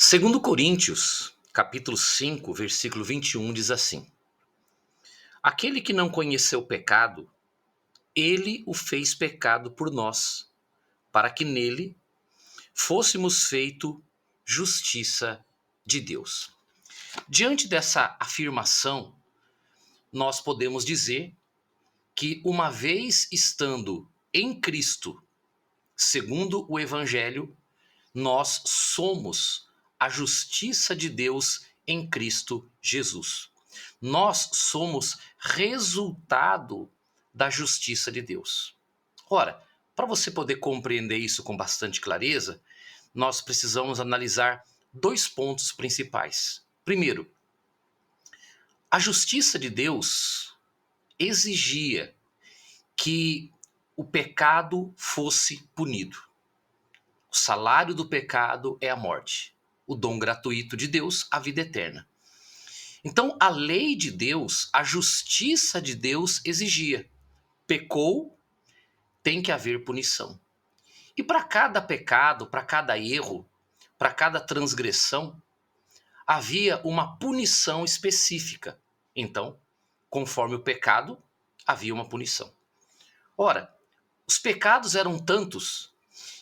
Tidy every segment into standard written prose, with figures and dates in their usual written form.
Segundo Coríntios, capítulo 5, versículo 21 diz assim: Aquele que não conheceu o pecado, ele o fez pecado por nós, para que nele fôssemos feito justiça de Deus. Diante dessa afirmação, nós podemos dizer que uma vez estando em Cristo, segundo o Evangelho, nós somos a justiça de Deus em Cristo Jesus. Nós somos resultado da justiça de Deus. Ora, para você poder compreender isso com bastante clareza, nós precisamos analisar dois pontos principais. Primeiro, a justiça de Deus exigia que o pecado fosse punido. O salário do pecado é a morte. O dom gratuito de Deus, a vida eterna. Então, a lei de Deus, a justiça de Deus exigia: pecou, tem que haver punição. E para cada pecado, para cada erro, para cada transgressão, havia uma punição específica. Então, conforme o pecado, havia uma punição. Ora, os pecados eram tantos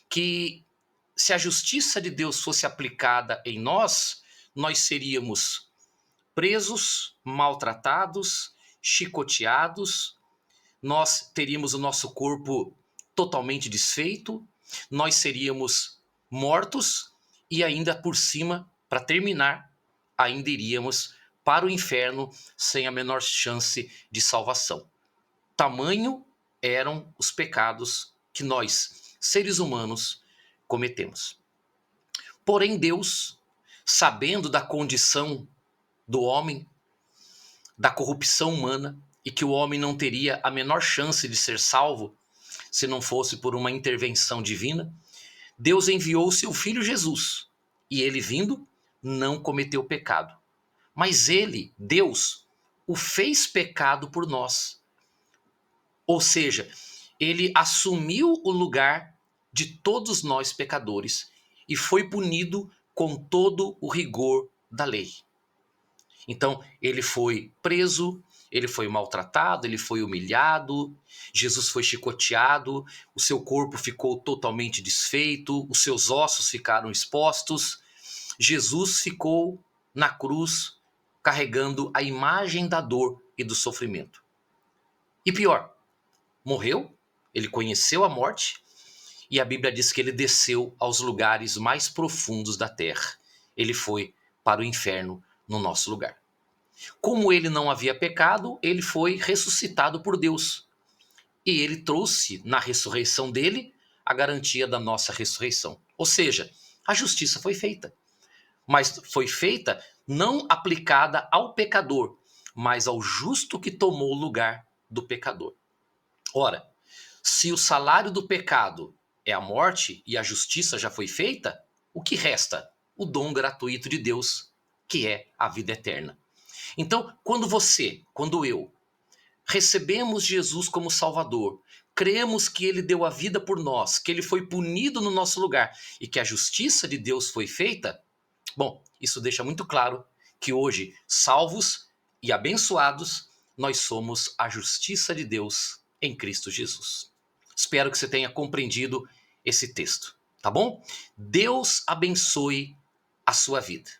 que, se a justiça de Deus fosse aplicada em nós, nós seríamos presos, maltratados, chicoteados, nós teríamos o nosso corpo totalmente desfeito, nós seríamos mortos e ainda por cima, para terminar, ainda iríamos para o inferno sem a menor chance de salvação. Tamanho eram os pecados que nós, seres humanos, cometemos. Porém, Deus, sabendo da condição do homem, da corrupção humana, e que o homem não teria a menor chance de ser salvo se não fosse por uma intervenção divina, Deus enviou o seu filho Jesus, e ele vindo, não cometeu pecado. Mas ele, Deus, o fez pecado por nós. Ou seja, ele assumiu o lugar de todos nós pecadores e foi punido com todo o rigor da lei. Então, ele foi preso, ele foi maltratado, ele foi humilhado, Jesus foi chicoteado, o seu corpo ficou totalmente desfeito, os seus ossos ficaram expostos. Jesus ficou na cruz carregando a imagem da dor e do sofrimento. E pior, morreu, ele conheceu a morte e a Bíblia diz que ele desceu aos lugares mais profundos da terra. Ele foi para o inferno no nosso lugar. Como ele não havia pecado, ele foi ressuscitado por Deus. E ele trouxe na ressurreição dele a garantia da nossa ressurreição. Ou seja, a justiça foi feita. Mas foi feita não aplicada ao pecador, mas ao justo que tomou o lugar do pecador. Ora, se o salário do pecado é a morte e a justiça já foi feita, o que resta? O dom gratuito de Deus, que é a vida eterna. Então, quando eu, recebemos Jesus como Salvador, cremos que ele deu a vida por nós, que ele foi punido no nosso lugar e que a justiça de Deus foi feita, bom, isso deixa muito claro que hoje, salvos e abençoados, nós somos a justiça de Deus em Cristo Jesus. Espero que você tenha compreendido esse texto, tá bom? Deus abençoe a sua vida.